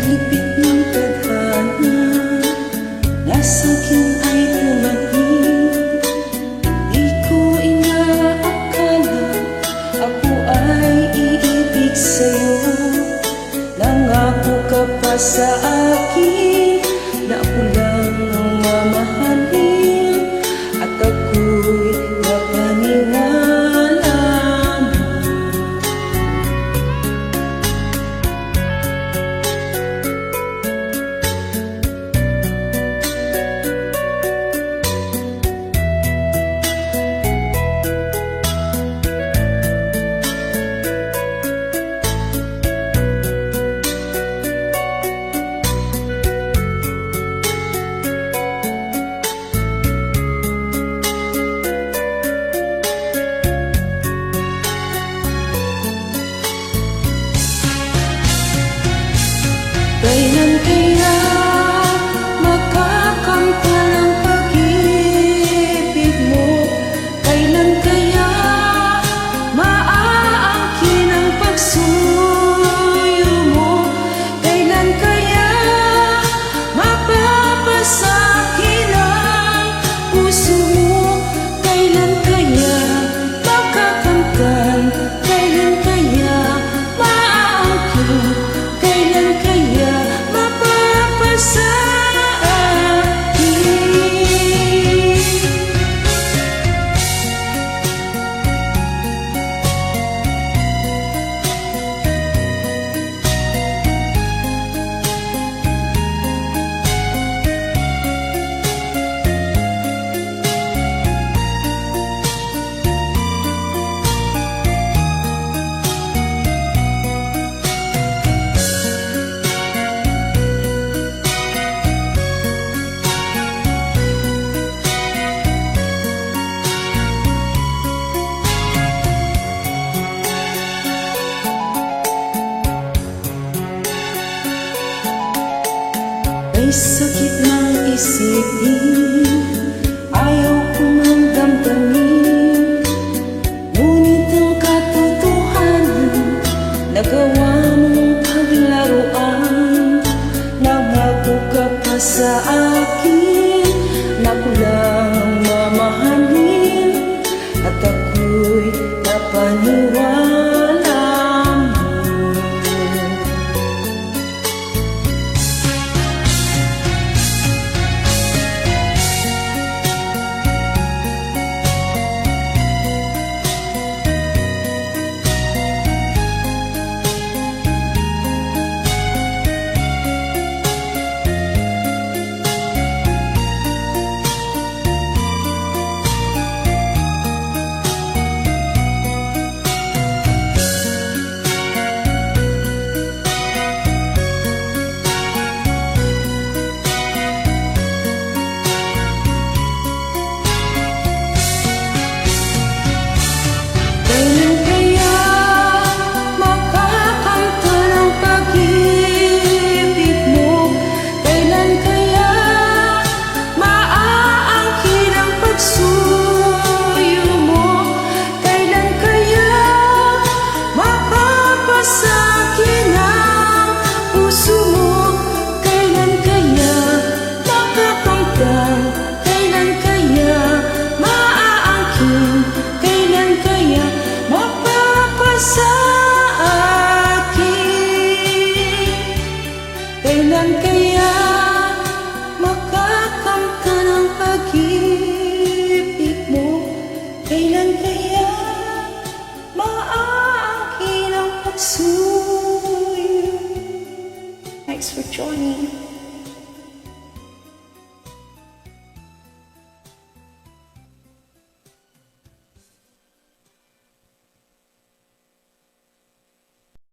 higpit ng tadhana, nasa akin ay dumating. Di ko inaakala ako ay iibig sa'yo. Nangako ka pa sa akin na ako lang ang mamahalin, at ako'y napaniwala mo. Kailan kaya makakamtan ang pag-ibig mo? Kailan kaya maaangkin ang pagsuyo mo? Kailan kaya mapapasakin ang puso mo? Kailan kaya makakamtan? Kailan kaya maaangkin? Kailan kaya sa akin? May sakit ng isipin